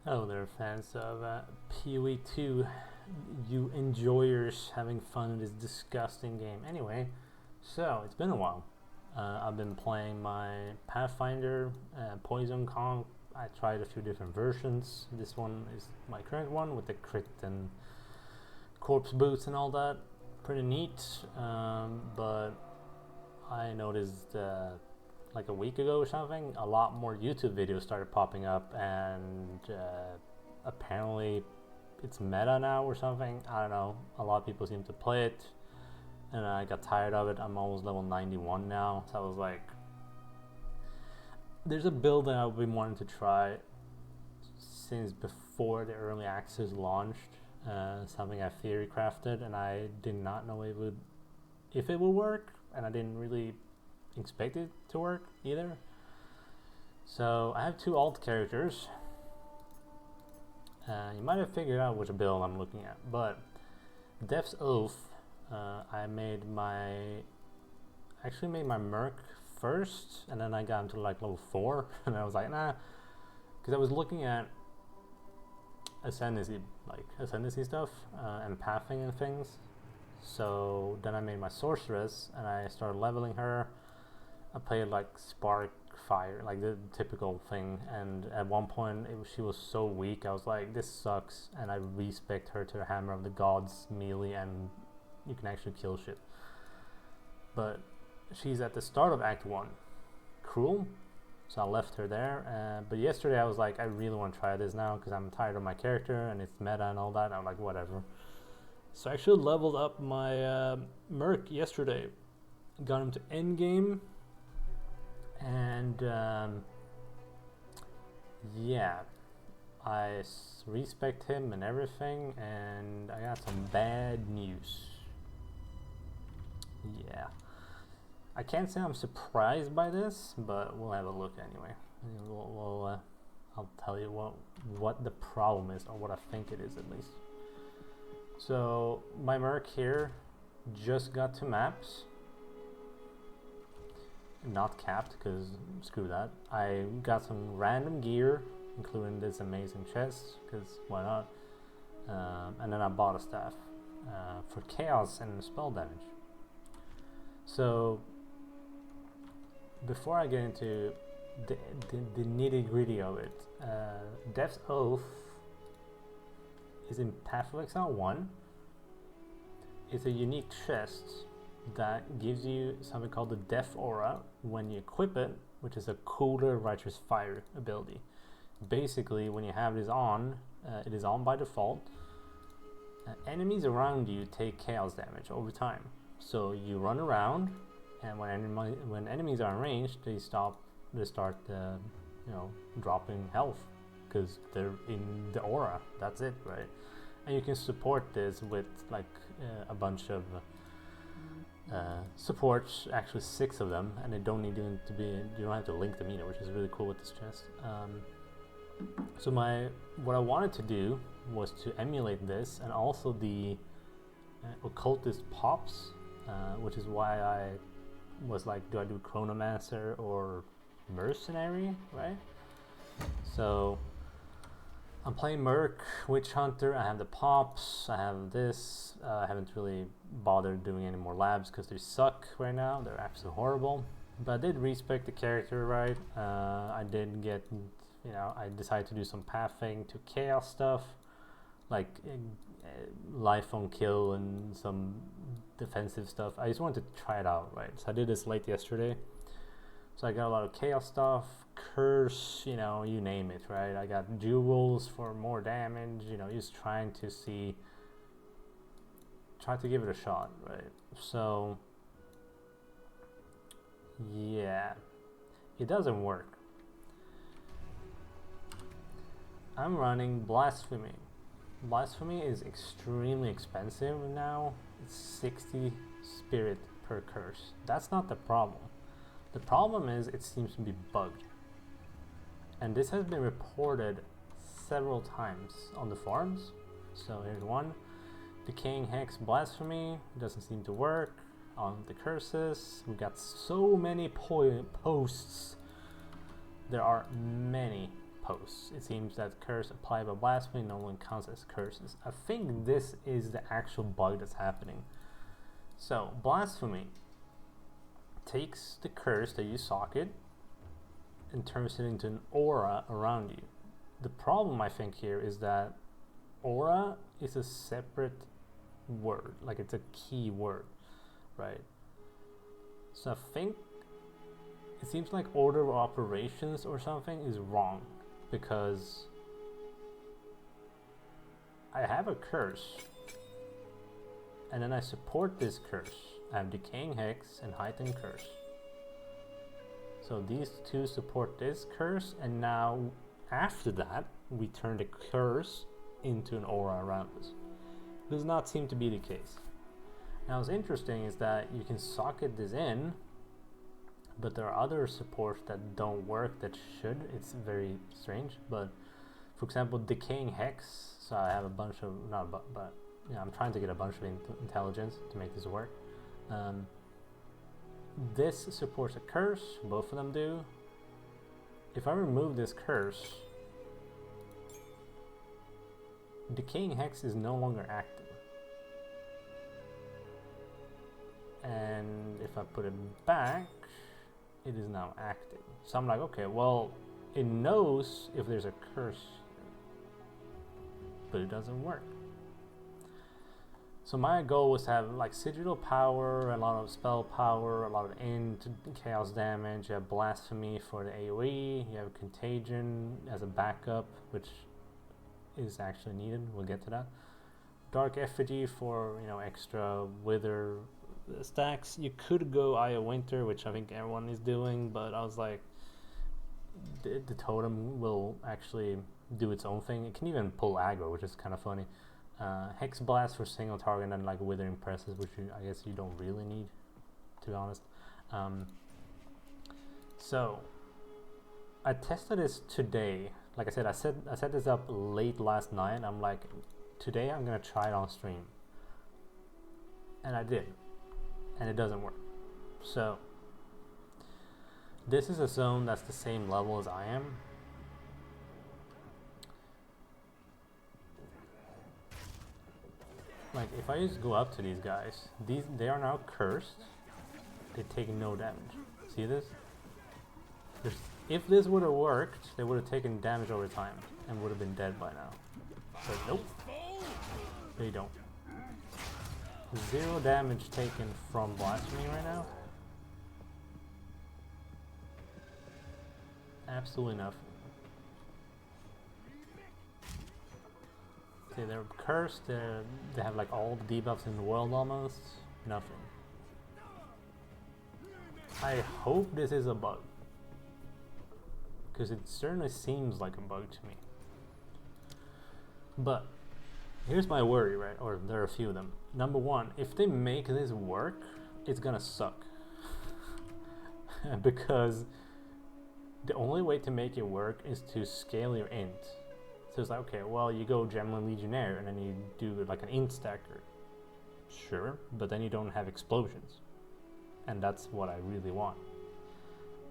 Hello there, fans of PoE 2, you enjoyers having fun in this disgusting game. Anyway, so it's been a while. I've been playing my Pathfinder Poison Conk. I tried a few different versions. This one is my current one with the crit and corpse boots and all that. Pretty neat, but I noticed like a week ago or something, a lot more YouTube videos started popping up, and apparently it's meta now or something. I don't know. A lot of people seem to play it, and I got tired of it. I'm almost level 91 now, so I was like, there's a build that I've been wanting to try since before the early access launched. Something I theory crafted, and I did not know if it would work, and I didn't really expect it to work either. So I have two alt characters. You might have figured out which build I'm looking at, but Death's Oath, I actually made my merc first, and then I got into like level 4, and I was like, nah, because I was looking at ascendancy stuff and pathing and things. So then I made my sorceress, and I started leveling her. I played like Spark Fire, like the typical thing, and at one point she was so weak, I was like, this sucks, and I respect her to the Hammer of the Gods melee, and you can actually kill shit. But she's at the start of Act 1. Cruel, so I left her there, but yesterday I was like, I really want to try this now, because I'm tired of my character, and it's meta and all that, and I'm like, whatever. So I actually leveled up my merc yesterday, got him to endgame. And yeah, I respect him and everything, and I got some bad news. Yeah, I can't say I'm surprised by this, but we'll have a look anyway. I'll tell you what the problem is, or what I think it is at least. So my merc here just got to maps. Not capped, because screw that. I got some random gear, including this amazing chest, because why not? And then I bought a staff for chaos and spell damage. So before I get into the nitty gritty of it, Death's Oath is in Path of Exile 1. It's a unique chest that gives you something called the Death Aura when you equip it, which is a cooler Righteous Fire ability. Basically, when you have this on, it is on by default. Enemies around you take chaos damage over time. So you run around, and when enemies are in range, they start dropping health, because they're in the aura. That's it, right? And you can support this with like a bunch of supports, actually 6 of them, and they don't need you don't have to link them either, which is really cool with this chest. So what I wanted to do was to emulate this, and also the occultist pops, which is why I was like, do I do chronomancer or mercenary, right? So I'm playing Merc, Witch Hunter, I have the pops, I have this. I haven't really bothered doing any more labs because they suck right now, they're absolutely horrible. But I did respect the character, right? I did get, I decided to do some pathing to chaos stuff, like life on kill and some defensive stuff. I just wanted to try it out, right? So I did this late yesterday. So I got a lot of chaos stuff, curse, you name it, right? I got jewels for more damage, just trying to give it a shot, right? So yeah, it doesn't work. I'm running Blasphemy. Blasphemy is extremely expensive now. It's 60 spirit per curse. That's not the problem. The problem is it seems to be bugged, and this has been reported several times on the forums. So here's one: Decaying Hex Blasphemy doesn't seem to work on the curses. We got so many posts. There are many posts. It seems that curse applied by blasphemy no one counts as curses. I think this is the actual bug that's happening. So blasphemy takes the curse that you socket and turns it into an aura around you. The problem I think here is that aura is a separate word, like it's a key word, right? So I think it seems like order of operations or something is wrong, because I have a curse and then I support this curse. I have Decaying Hex and Heightened Curse. So these two support this curse, and now after that we turn the curse into an aura around us. Does not seem to be the case. Now what's interesting is that you can socket this in, but there are other supports that don't work that should. It's very strange. But for example, Decaying Hex, so I have a bunch of, not but yeah, I'm trying to get a bunch of intelligence to make this work. This supports a curse, both of them do. If I remove this curse, Decaying Hex is no longer active. And if I put it back, it is now active. So I'm like, okay, well, it knows if there's a curse, but it doesn't work. So my goal was to have like sigil power, a lot of spell power, a lot of int, chaos damage, you have blasphemy for the AoE, you have contagion as a backup, which is actually needed, we'll get to that. Dark effigy for, you know, extra wither stacks. You could go Eye of Winter, which I think everyone is doing, but I was like, the totem will actually do its own thing. It can even pull aggro, which is kind of funny. Hex Blast for single target and like Withering Presses, which I guess you don't really need, to be honest. So I tested this today. Like I said, I set this up late last night. I'm like, today I'm gonna try it on stream, and I did, and it doesn't work. So this is a zone that's the same level as I am. Like if I just go up to these guys, they are now cursed. They take no damage. See this? If this would have worked, they would have taken damage over time and would have been dead by now. But nope, they don't. 0 damage taken from blasphemy right now. Absolutely nothing. Okay, they're cursed. They have like all the debuffs in the world almost. Nothing. I hope this is a bug, because it certainly seems like a bug to me. But here's my worry, right? Or there are a few of them. Number one, if they make this work, it's gonna suck. Because the only way to make it work is to scale your int. So it's like, okay, well, you go Gemlin Legionnaire and then you do like an int stacker. Sure, but then you don't have explosions. And that's what I really want.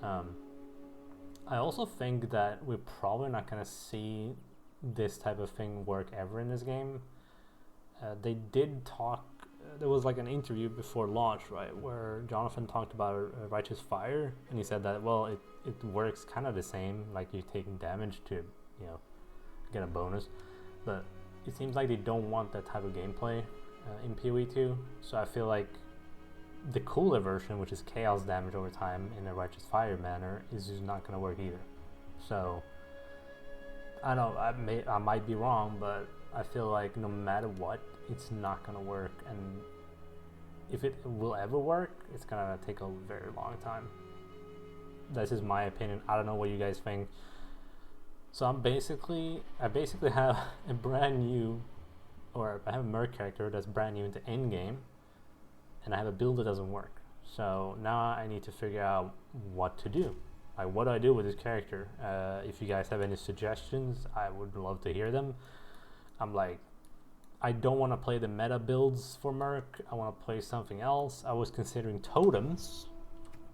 I also think that we're probably not going to see this type of thing work ever in this game. They did talk, there was like an interview before launch, right, where Jonathan talked about Righteous Fire, and he said that, well, it works kind of the same, like you're taking damage to, you know, get a bonus, but it seems like they don't want that type of gameplay in PoE 2, so I feel like the cooler version, which is chaos damage over time in a Righteous Fire manner, is just not going to work either. So I know I might be wrong, but I feel like no matter what, it's not going to work, and if it will ever work, it's going to take a very long time. This is my opinion. I don't know what you guys think. So I basically have a brand new, or I have a merc character that's brand new into endgame, and I have a build that doesn't work. So now I need to figure out what to do. Like, what do I do with this character? If you guys have any suggestions, I would love to hear them. I'm like, I don't want to play the meta builds for merc. I want to play something else. I was considering totems,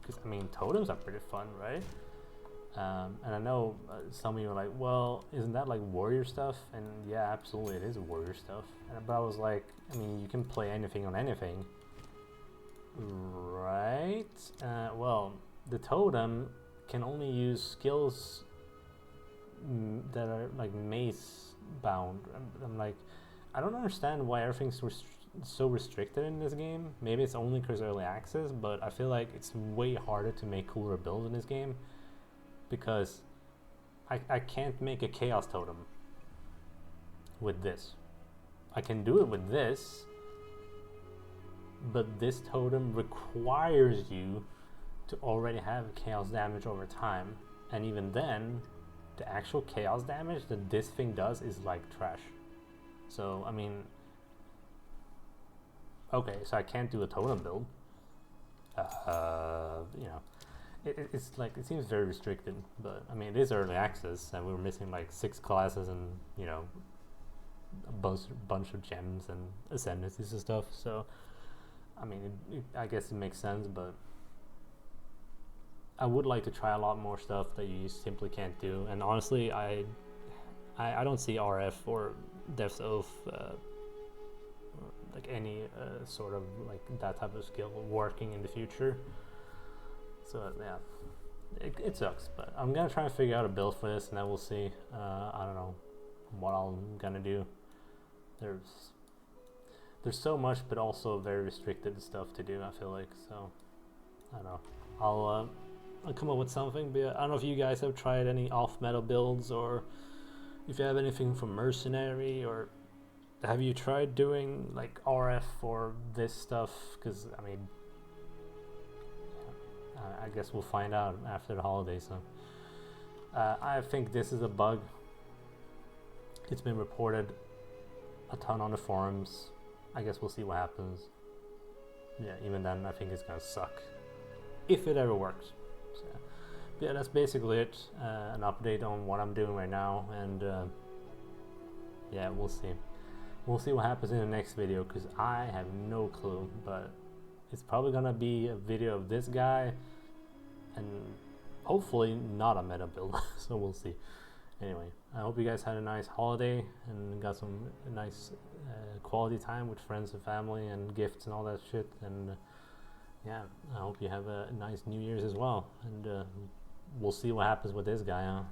because I mean totems are pretty fun, right? And I know some of you are like, well, isn't that like warrior stuff? And yeah, absolutely, it is warrior stuff. But I was like, I mean, you can play anything on anything, right? Well, the totem can only use skills that are like mace bound. I'm like, I don't understand why everything's so restricted in this game. Maybe it's only because early access, but I feel like it's way harder to make cooler builds in this game because I can't make a chaos totem with this. I can do it with this, but this totem requires you to already have chaos damage over time, and even then the actual chaos damage that this thing does is like trash. So I mean, okay, so I can't do a totem build. You know, it's like, it seems very restricted, but I mean, it is early access and we were missing like 6 classes and, you know, a bunch of gems and ascendancies and stuff. So I mean, I guess it makes sense, but I would like to try a lot more stuff that you simply can't do. And honestly, I don't see RF or Death's Oath, like any sort of like that type of skill working in the future. So yeah, it sucks, but I'm gonna try and figure out a build for this, and then we'll see. I don't know what I'm gonna do. There's so much, but also very restricted stuff to do, I feel like. So I don't know. I'll come up with something, but I don't know if you guys have tried any off-meta builds, or if you have anything from Mercenary, or have you tried doing like RF for this stuff? Because I mean, I guess we'll find out after the holidays. So I think this is a bug. It's been reported a ton on the forums. I guess we'll see what happens. Yeah, even then I think it's gonna suck if it ever works. So, yeah, that's basically it. An update on what I'm doing right now, and yeah, we'll see. We'll see what happens in the next video, because I have no clue, but it's probably gonna be a video of this guy and hopefully not a meta build. So we'll see. Anyway, I hope you guys had a nice holiday and got some nice quality time with friends and family and gifts and all that shit. And yeah, I hope you have a nice New Year's as well. And we'll see what happens with this guy, huh?